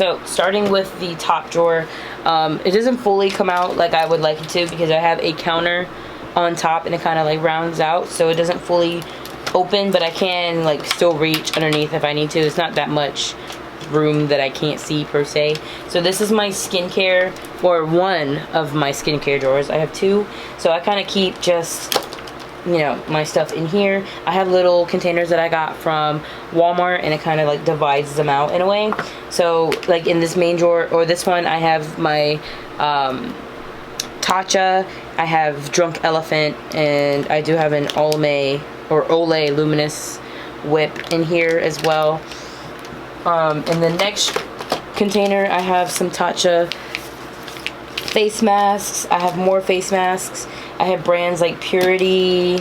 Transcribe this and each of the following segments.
So starting with the top drawer, it doesn't fully come out like I would like it to because I have a counter on top and it kind of like rounds out, so it doesn't fully open, but I can like still reach underneath if I need to. It's not that much room that I can't see per se. So this is my skincare, or one of my skincare drawers. I have two, so I kind of keep just, you know, my stuff in here. I have little containers that I got from Walmart, and it kind of like divides them out in a way. So like in this main drawer, or this one, I have my Tatcha, I have Drunk Elephant, and I do have an Olay Luminous Whip in here as well. In the next container, I have some Tatcha face masks. I have more face masks. I have brands like Purity,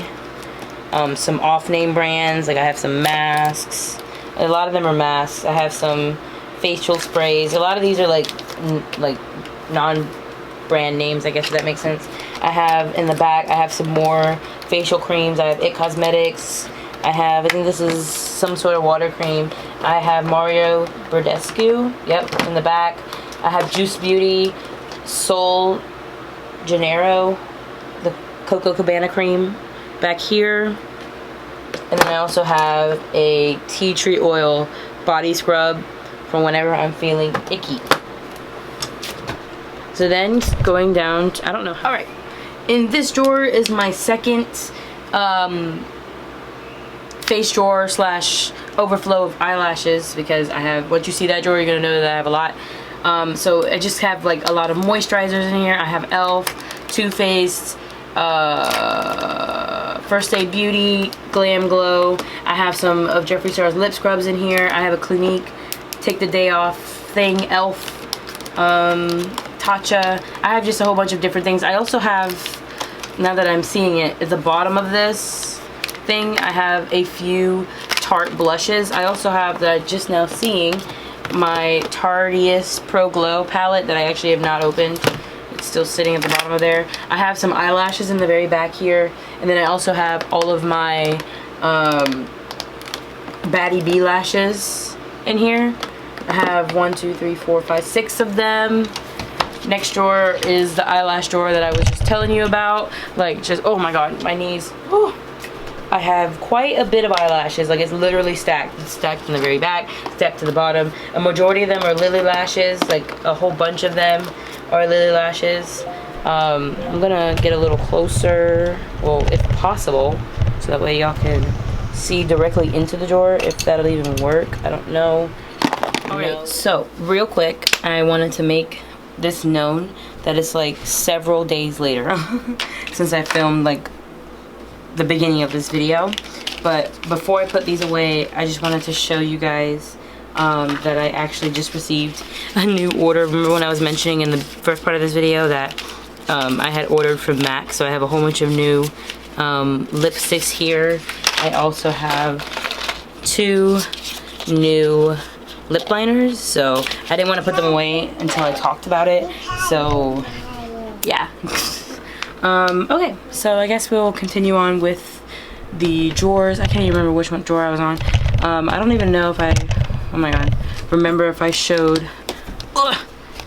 some off-name brands. Like I have some masks. A lot of them are masks. I have some facial sprays. A lot of these are like non-brand names, I guess, if that makes sense. I have in the back, I have some more facial creams. I have It Cosmetics. I think this is some sort of water cream. I have Mario Burdescu, yep, in the back. I have Juice Beauty, Sol Janeiro, the Coco Cabana cream back here. And then I also have a tea tree oil body scrub for whenever I'm feeling icky. So then going down to, I don't know. All right, in this drawer is my second face drawer slash overflow of eyelashes, because I have, once you see that drawer, you're gonna know that I have a lot. So I just have like a lot of moisturizers in here. I have e.l.f., Too Faced, First Aid Beauty, Glam Glow. I have some of Jeffree Star's lip scrubs in here. I have a Clinique Take the Day Off thing, e.l.f., Tatcha. I have just a whole bunch of different things. I also have, now that I'm seeing it, at the bottom of this thing, I have a few Tarte blushes. I also have, that I'm just now seeing, my Tarteist Pro Glow palette that I actually have not opened. It's still sitting at the bottom of there. I have some eyelashes in the very back here, and then I also have all of my Baddie Bee lashes in here. I have 1, 2, 3, 4, 5, 6 of them. Next drawer is the eyelash drawer that I was just telling you about. Like, just, oh my god, my knees. Whew. I have quite a bit of eyelashes. Like, it's literally stacked. It's stacked in the very back, stacked to the bottom. A majority of them are lily lashes. Like, a whole bunch of them are lily lashes. I'm gonna get a little closer, well, if possible, so that way y'all can see directly into the drawer, if that'll even work. I don't know. Alright, so real quick, I wanted to make this known that it's like several days later since I filmed like the beginning of this video. But before I put these away, I just wanted to show you guys that I actually just received a new order. Remember when I was mentioning in the first part of this video that I had ordered from MAC, so I have a whole bunch of new lipsticks here. I also have 2 new lip liners, so I didn't want to put them away until I talked about it, so yeah. Okay, so I guess we'll continue on with the drawers. I can't even remember which one drawer I was on. I don't even know if I, oh my god, remember if I showed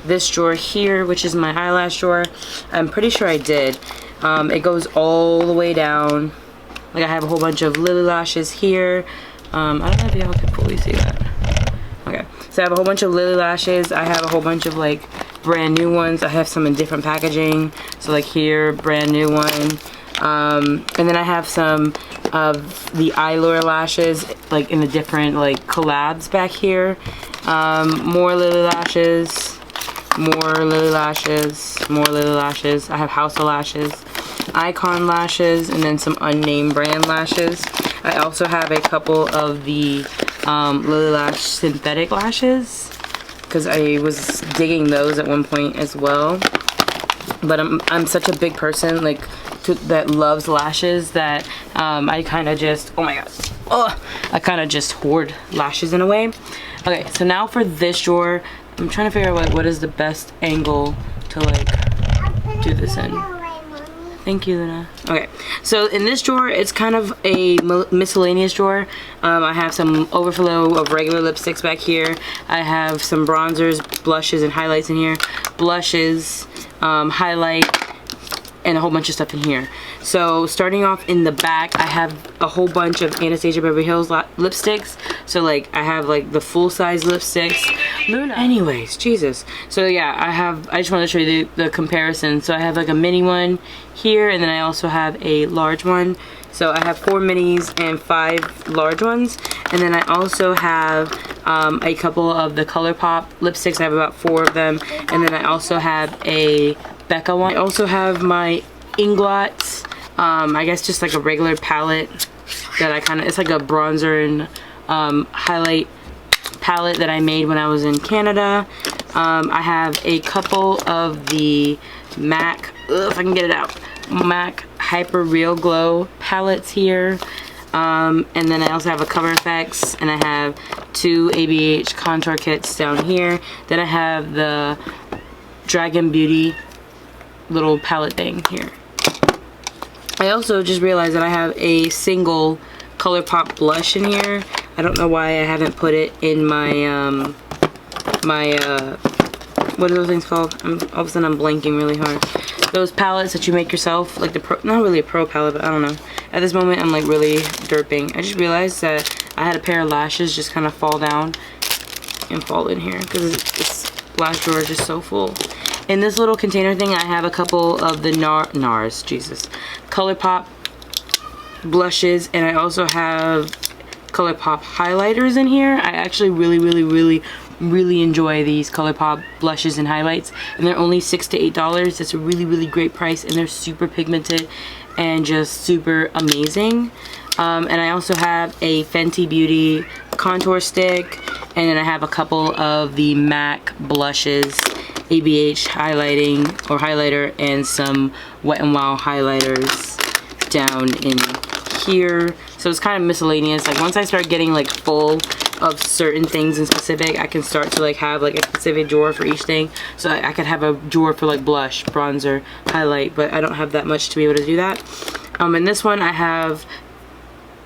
this drawer here, which is my eyelash drawer. I'm pretty sure I did. It goes all the way down. Like, I have a whole bunch of lily lashes here. I don't know if y'all can fully see that. Okay, so I have a whole bunch of lily lashes. I have a whole bunch of like brand new ones. I have some in different packaging. So like here, brand new one. And then I have some of the Eyelure lashes, like in the different like collabs back here. More lily lashes, more lily lashes, more lily lashes. I have House of Lashes, Icon lashes, and then some unnamed brand lashes. I also have a couple of the Lily Lash synthetic lashes, because I was digging those at one point as well. But I'm such a big person like that loves lashes that I kind of just, oh my god, I kind of just hoard lashes in a way. Okay, so now for this drawer, I'm trying to figure out what is the best angle to like do this in. Thank you, Luna. Okay, so in this drawer, it's kind of a miscellaneous drawer. I have some overflow of regular lipsticks back here. I have some bronzers, blushes, and highlights in here. Blushes, highlight, and a whole bunch of stuff in here. So starting off in the back, I have a whole bunch of Anastasia Beverly Hills lipsticks. So like I have like the full-size lipsticks. Luna. Anyways, Jesus. So yeah, I just wanted to show you the comparison. So I have like a mini one here, and then I also have a large one. So I have 4 minis and 5 large ones. And then I also have a couple of the ColourPop lipsticks. I have about 4 of them. And then I also have a Becca one. I also have my Inglot, I guess just like a regular palette that I kind of, it's like a bronzer and highlight palette that I made when I was in Canada. I have a couple of the MAC, if I can get it out, MAC Hyper Real Glow palettes here. And then I also have a Cover FX, and I have 2 ABH contour kits down here. Then I have the Dragon Beauty little palette thing here. I also just realized that I have a single ColourPop blush in here. I don't know why I haven't put it in my what are those things called? All of a sudden I'm blanking really hard. Those palettes that you make yourself, like the pro, not really a pro palette, but I don't know. At this moment I'm like really derping. I just realized that I had a pair of lashes just kind of fall down and fall in here because this lash drawer is just so full. In this little container thing, I have a couple of the NARS, Jesus, ColourPop blushes, and I also have ColourPop highlighters in here. I actually really enjoy these ColourPop blushes and highlights, and they're only $6 to $8. That's a really great price, and they're super pigmented and just super amazing. And I also have a Fenty Beauty contour stick, and then I have a couple of the MAC blushes, ABH highlighting or highlighter, and some Wet n Wild highlighters down in here. So it's kind of miscellaneous. Like once I start getting like full of certain things in specific, I can start to like have like a specific drawer for each thing. So I could have a drawer for like blush, bronzer, highlight, but I don't have that much to be able to do that. In this one I have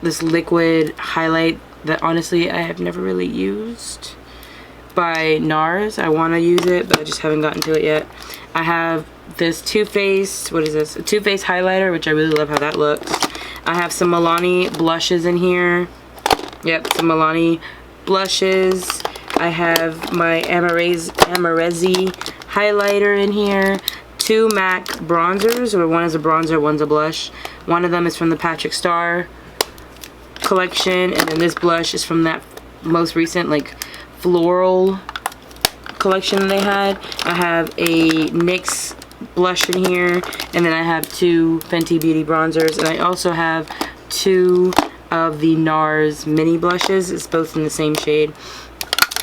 this liquid highlight that honestly I have never really used, by NARS. I want to use it, but I just haven't gotten to it yet. I have this Too Faced, what is this? A Too Faced highlighter, which I really love how that looks. I have some Milani blushes in here. Yep, some Milani blushes. I have my Amarezi highlighter in here. 2 MAC bronzers, or one is a bronzer, one's a blush. One of them is from the Patrick Star collection, and then this blush is from that most recent like floral collection they had. I have a NYX blush in here, and then I have 2 Fenty Beauty bronzers, and I also have 2 of the NARS mini blushes. It's both in the same shade.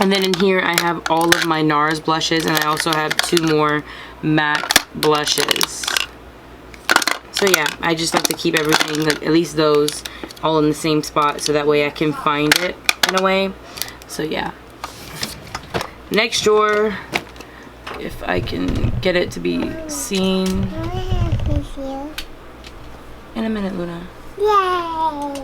And then in here I have all of my NARS blushes, and I also have 2 more MAC blushes. So yeah, I just like to keep everything, like at least those, all in the same spot, so that way I can find it in a way. So yeah. Next drawer, if I can get it to be seen. In a minute, Luna. Yay!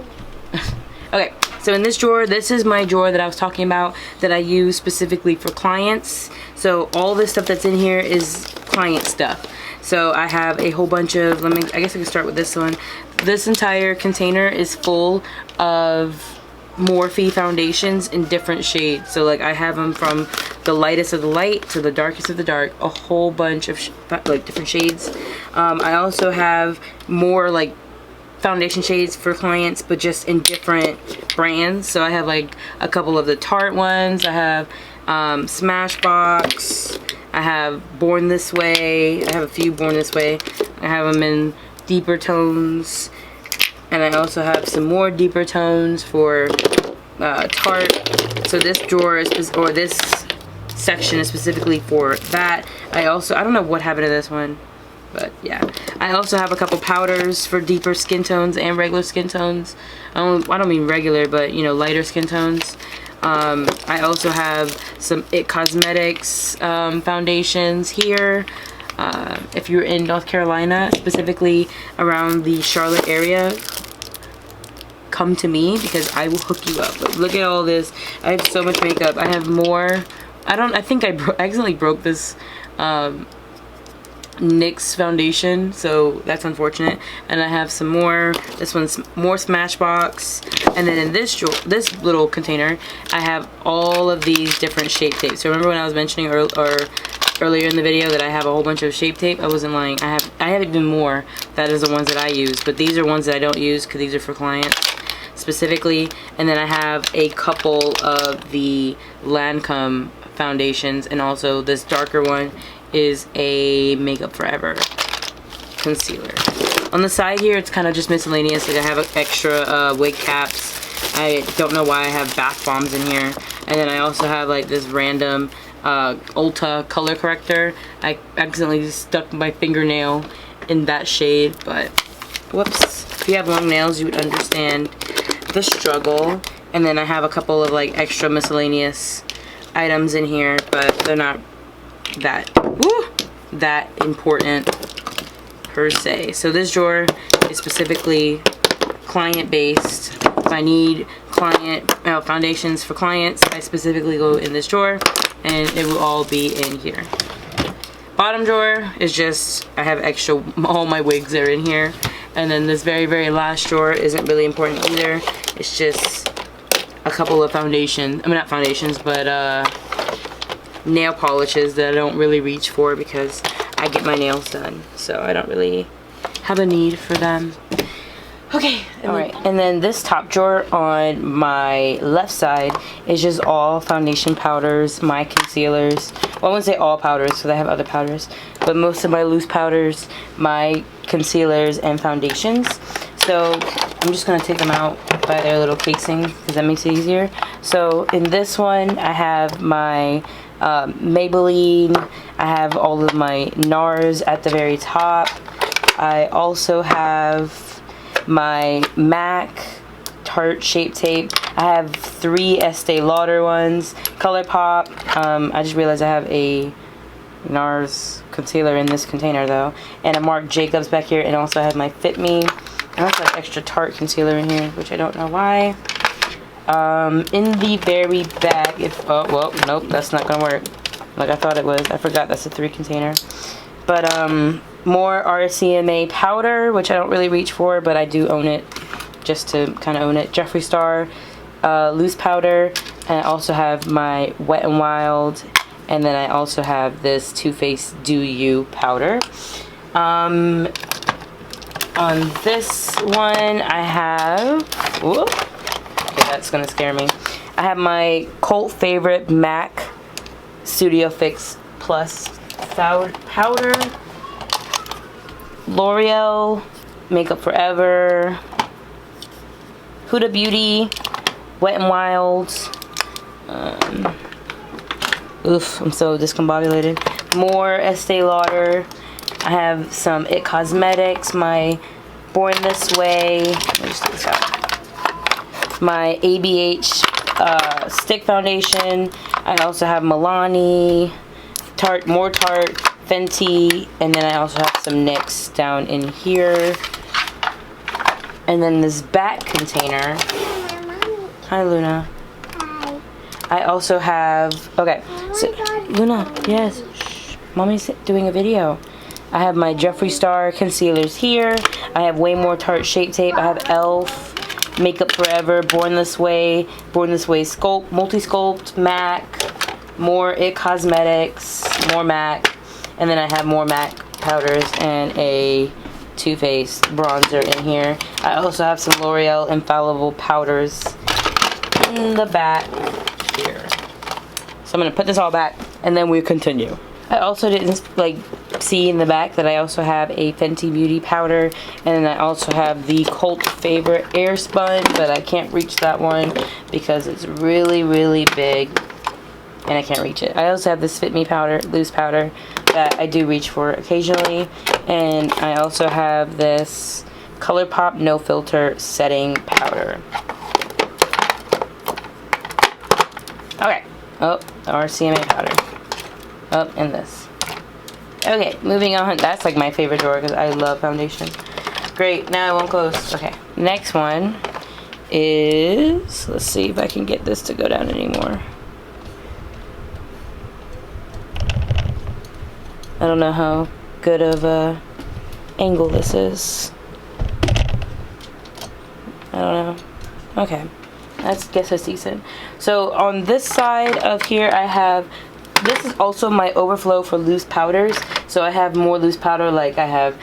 Okay, so in this drawer, this is my drawer that I was talking about that I use specifically for clients. So all this stuff that's in here is client stuff. So I have a whole bunch of, I guess I can start with this one. This entire container is full of Morphe foundations in different shades. So like I have them from the lightest of the light to the darkest of the dark, a whole bunch of like different shades. I also have more like foundation shades for clients, but just in different brands. So I have like a couple of the Tarte ones. I have Smashbox. I have Born This Way. I have a few Born This Way. I have them in deeper tones, and I also have some more deeper tones for Tarte. So this drawer is, or this section is specifically for that. I don't know what happened to this one, but yeah. I also have a couple powders for deeper skin tones and regular skin tones. I don't mean regular, but you know, lighter skin tones. I also have some IT Cosmetics foundations here. if you're in North Carolina, specifically around the Charlotte area, come to me because I will hook you up. Like, look at all this. I have so much makeup. I have more. I think I accidentally broke this NYX foundation, so that's unfortunate. And I have some more. This one's more Smashbox, and then in this little container I have all of these different shape tapes. So remember when I was mentioning earlier in the video that I have a whole bunch of shape tape? I wasn't lying. I have even more. That is the ones that I use, but these are ones that I don't use because these are for clients specifically. And then I have a couple of the Lancome foundations, and also this darker one is a Makeup Forever concealer. On the side here, it's kind of just miscellaneous. Like, I have extra wig caps. I don't know why I have bath bombs in here. And then I also have like this random Ulta color corrector. I accidentally stuck my fingernail in that shade, but whoops. If you have long nails, you would understand the struggle. And then I have a couple of like extra miscellaneous items in here, but they're not that important per se. So this drawer is specifically client based. If I need foundations for clients, I specifically go in this drawer, and it will all be in here. Bottom drawer is just, I have extra, all my wigs are in here. And then this very last drawer isn't really important either. It's just a couple of foundations, I mean not foundations, but nail polishes that I don't really reach for because I get my nails done, so I don't really have a need for them. Okay, alright, and then this top drawer on my left side is just all foundation powders, my concealers. Well, I wouldn't say all powders because I have other powders, but most of my loose powders, my concealers, and foundations. So I'm just going to take them out by their little casing because that makes it easier. So in this one, I have my Maybelline. I have all of my NARS at the very top. I also have my MAC Tarte Shape Tape. I have 3 Estee Lauder ones. ColourPop. I just realized I have a NARS concealer in this container though. And a Marc Jacobs back here. And also I have my Fit Me. I also have extra Tarte concealer in here, which I don't know why. In the very back, oh, well, nope, that's not gonna work like I thought it was. I forgot that's a 3 container. But more RCMA powder, which I don't really reach for, but I do own it, just to kind of own it. Jeffree Star loose powder, and I also have my Wet n Wild, and then I also have this Too Faced Do You powder. On this one, I have, whoop, okay, that's gonna scare me. I have my cult favorite MAC Studio Fix Plus powder, L'Oreal Makeup Forever, Huda Beauty Wet n Wild. Oof, I'm so discombobulated. More Estee Lauder. I have some IT Cosmetics, my Born This Way. Let me just take this out. My ABH stick foundation. I also have Milani, Tarte, more Tarte, Fenty, and then I also have some NYX down in here. And then this back container. Hi, Luna. Hi. I also have, okay, so, Luna, yes, shh, Mommy's doing a video. I have my Jeffree Star concealers here. I have way more Tarte Shape Tape. I have e.l.f., Makeup Forever, Born This Way Sculpt, Multi-Sculpt, MAC, more IT Cosmetics, more MAC, and then I have more MAC powders and a Too Faced bronzer in here. I also have some L'Oreal Infallible powders in the back here. So I'm going to put this all back and then we continue. I also didn't see in the back that I also have a Fenty Beauty powder, and then I also have the cult favorite Air Spun, but I can't reach that one because it's really big and I can't reach it. I also have this Fit Me powder, loose powder, that I do reach for occasionally, and I also have this ColourPop No Filter setting powder. Okay. Oh, RCMA powder. Oh, and this. Okay, moving on. That's like my favorite drawer because I love foundation. Great, now I won't close. Okay, next one is, let's see if I can get this to go down anymore. I don't know how good of a angle this is. I don't know. Okay, I guess that's decent. So on this side of here I have, this is also my overflow for loose powders. So I have more loose powder, like I have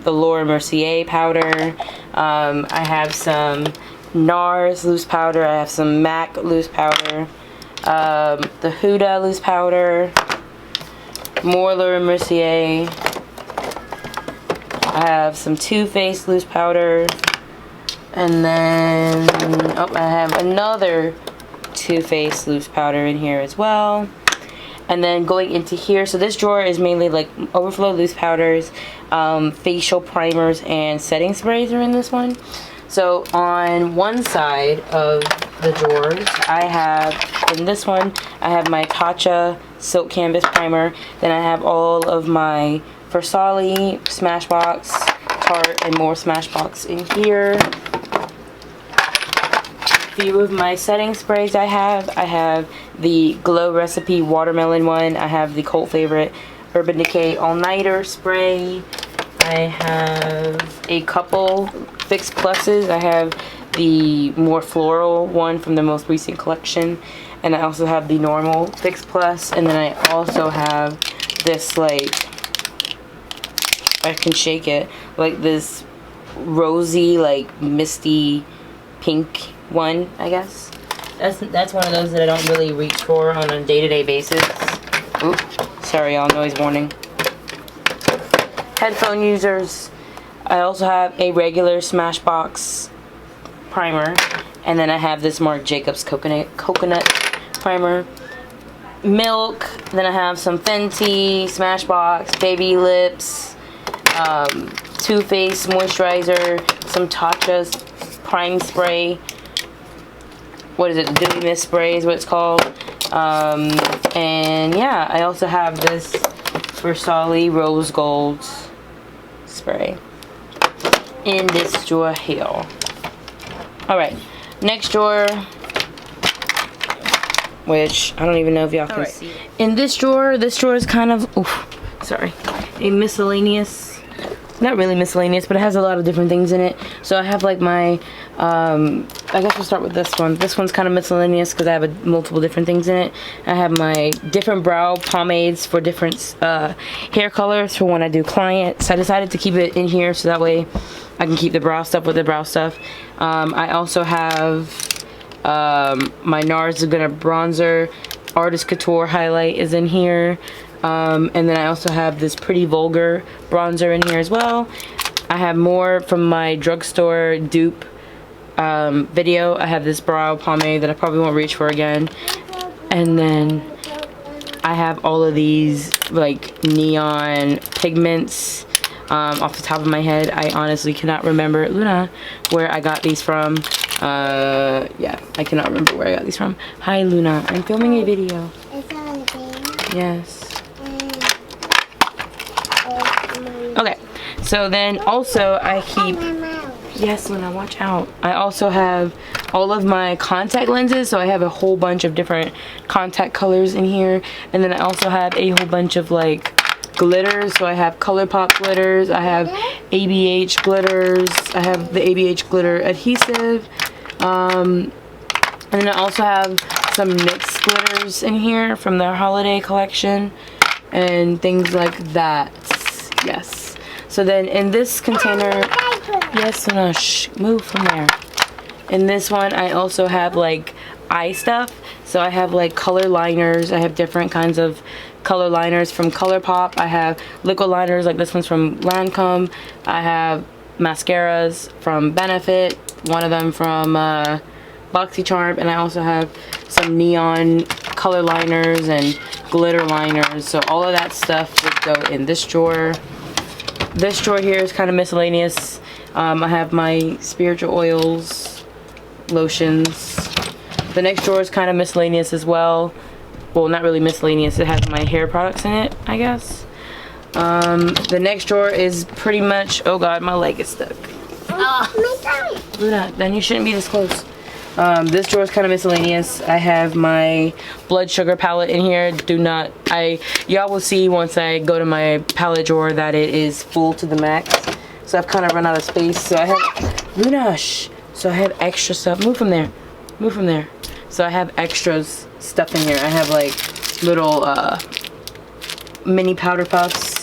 the Laura Mercier powder. I have some NARS loose powder. I have some MAC loose powder. The Huda loose powder. More Laura Mercier. I have some Too Faced loose powder. And then, oh, I have another Too Faced loose powder in here as well. And then going into here, so this drawer is mainly like overflow loose powders, facial primers, and setting sprays are in this one. So on one side of the drawers, I have, in this one, I have my Tatcha Silk Canvas Primer. Then I have all of my Versali, Smashbox, Tarte, and more Smashbox in here. Few of my setting sprays I have the Glow Recipe Watermelon one. I have the cult favorite Urban Decay All Nighter spray. I have a couple Fix Pluses. I have the more floral one from the most recent collection, and I also have the normal Fix Plus, and then I also have this, like, I can shake it, like this rosy, like misty pink one, I guess. That's one of those that I don't really reach for on a day-to-day basis. Oops, sorry y'all, noise warning. Headphone users, I also have a regular Smashbox primer, and then I have this Marc Jacobs coconut primer. Milk, then I have some Fenty, Smashbox, Baby Lips, Too Faced moisturizer, some Tatcha's prime spray. What is it? The Dewy Mist spray is what it's called. And yeah, I also have this Versali Rose Gold spray in this drawer here. Alright, next drawer, which I don't even know if y'all can see. In this drawer is kind of, oof, sorry, a miscellaneous, not really miscellaneous, but it has a lot of different things in it. So I have like my, I guess we'll start with this one. This one's kind of miscellaneous because I have multiple different things in it. I have my different brow pomades for different hair colors for when I do clients. I decided to keep it in here so that way I can keep the brow stuff with the brow stuff. I also have my NARS Laguna bronzer. Artist Couture highlight is in here. And then I also have this Pretty Vulgar bronzer in here as well. I have more from my drugstore dupe video. I have this brow pomade that I probably won't reach for again. And then I have all of these like neon pigments off the top of my head. I honestly cannot remember, Luna, where I got these from. Yeah, I cannot remember where I got these from. Hi Luna, I'm filming a video. Yes. Okay, so then also I keep, yes Luna, watch out. I also have all of my contact lenses, so I have a whole bunch of different contact colors in here. And then I also have a whole bunch of like glitters, so I have ColourPop glitters, I have ABH glitters, I have the ABH glitter adhesive, and then I also have some NYX glitters in here from their holiday collection and things like that. Yes. So then in this container, yes, no, shh, move from there. In this one I also have like eye stuff, so I have like color liners. I have different kinds of color liners from ColourPop. I have liquid liners, like this one's from Lancome. I have mascaras from Benefit, one of them from BoxyCharm, and I also have some neon color liners and glitter liners. So all of that stuff would go in this drawer. This drawer here is kind of miscellaneous. I have my spiritual oils, lotions. The next drawer is kind of miscellaneous as well. Well, not really miscellaneous. It has my hair products in it, I guess. The next drawer is pretty much, oh god, my leg is stuck. Luna, then you shouldn't be this close. This drawer is kind of miscellaneous. I have my blood sugar palette in here. Y'all will see once I go to my palette drawer that it is full to the max. So I've kind of run out of space. So I have, Luna, shh. So I have extra stuff. Move from there. Move from there. So I have extras stuff in here. I have like little mini powder puffs.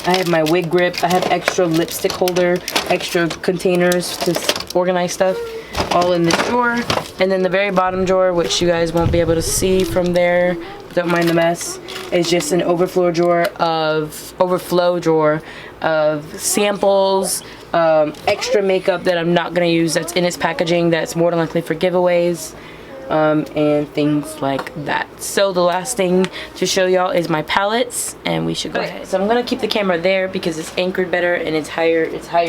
I have my wig grip. I have extra lipstick holder, extra containers to organize stuff, all in this drawer. And then the very bottom drawer, which you guys won't be able to see from there, don't mind the mess, is just an overflow drawer of samples, extra makeup that I'm not gonna use that's in its packaging that's more than likely for giveaways. And things like that. So the last thing to show y'all is my palettes, and we should go ahead. So I'm gonna keep the camera there because it's anchored better and it's higher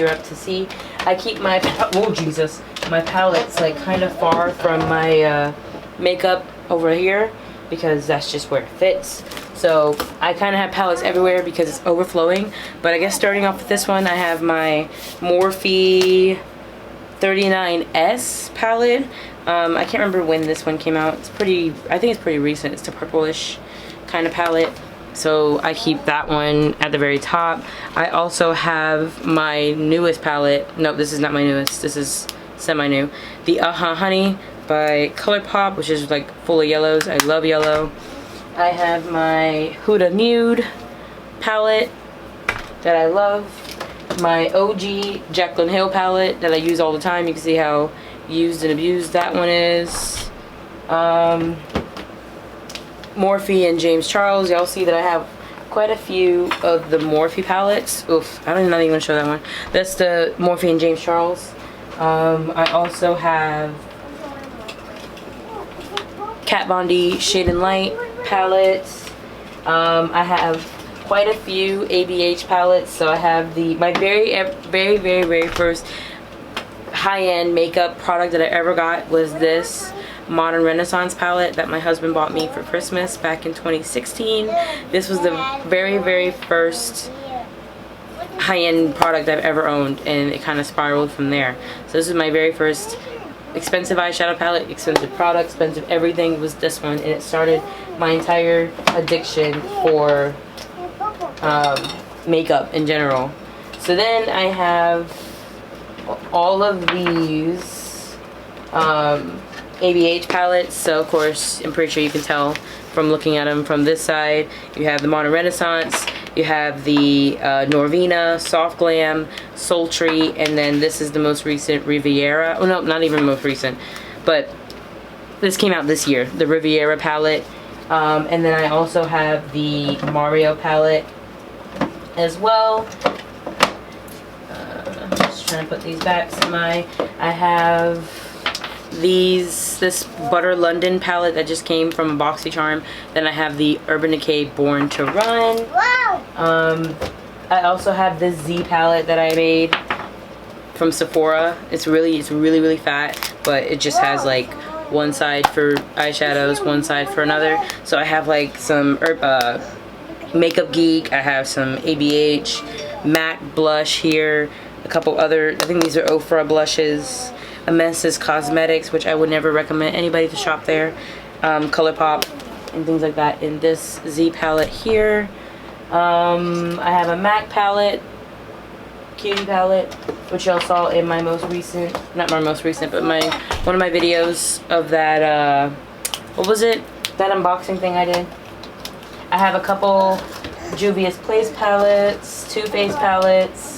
up to see. I keep my my palettes like kind of far from my makeup over here because that's just where it fits. So I kind of have palettes everywhere because it's overflowing. But I guess starting off with this one, I have my Morphe 39S palette. I can't remember when this one came out. I think it's pretty recent. It's the purplish kind of palette. So I keep that one at the very top. I also have my newest palette. No, this is not my newest. This is semi-new. The Honey by ColourPop, which is like full of yellows. I love yellow. I have my Huda Nude palette that I love. My OG Jaclyn Hill palette that I use all the time. You can see how used and abused that one is. Morphe and James Charles. Y'all see that I have quite a few of the Morphe palettes. Oof, I don't even want to show that one. That's the Morphe and James Charles. I also have Kat Von D Shade and Light palettes. I have quite a few ABH palettes. So I have my very first high-end makeup product that I ever got was this Modern Renaissance palette that my husband bought me for Christmas back in 2016. This was the very first high-end product I've ever owned, and it kind of spiraled from there. So this is my very first expensive eyeshadow palette, expensive product, expensive everything was this one, and it started my entire addiction for makeup in general. So then I have all of these ABH palettes. So of course, I'm pretty sure you can tell from looking at them from this side. You have the Modern Renaissance, you have the Norvina, Soft Glam, Sultry, and then this is the most recent Riviera. Oh no, not even most recent, but this came out this year, the Riviera palette. And then I also have the Mario palette as well. Trying to put these back. I have this Butter London palette that just came from BoxyCharm. Then I have the Urban Decay Born to Run. Wow. I also have this Z palette that I made from Sephora. It's really fat, but it just has like one side for eyeshadows, one side for another. So I have like some Makeup Geek. I have some ABH, MAC blush here. A couple other, I think these are Ofra blushes, Amensis Cosmetics, which I would never recommend anybody to shop there, ColourPop, and things like that. In this Z palette here, I have a MAC palette, Cutie palette, which y'all saw in my most recent, not my most recent, but one of my videos of that, what was it, that unboxing thing I did. I have a couple Juvia's Place palettes, Too Faced palettes,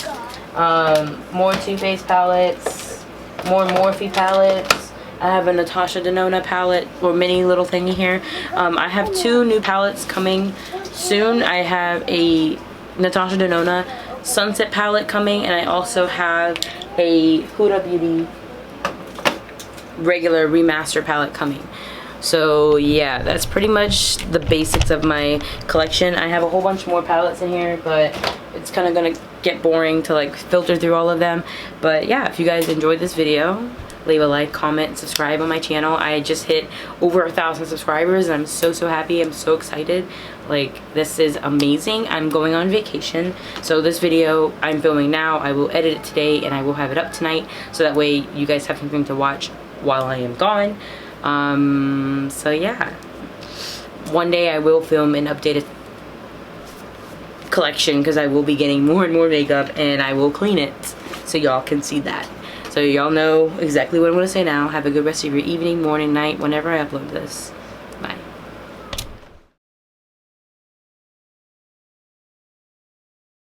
more Too Faced palettes, more Morphe palettes. I have a Natasha Denona palette, or mini little thingy here. I have two new palettes coming soon. I have a Natasha Denona Sunset palette coming, and I also have a Huda Beauty regular remaster palette coming. So yeah, that's pretty much the basics of my collection. I have a whole bunch more palettes in here, but it's kind of gonna get boring to like filter through all of them. But yeah, if you guys enjoyed this video, leave a like, comment, subscribe on my channel. I just hit over 1,000 subscribers and I'm so happy. I'm so excited. Like, this is amazing. I'm going on vacation, so this video I'm filming now, I will edit it today and I will have it up tonight, so that way you guys have something to watch while I am gone. So yeah, one day I will film an updated collection because I will be getting more and more makeup and I will clean it so y'all can see that. So y'all know exactly what I'm going to say now. Have a good rest of your evening, morning, night, whenever I upload this.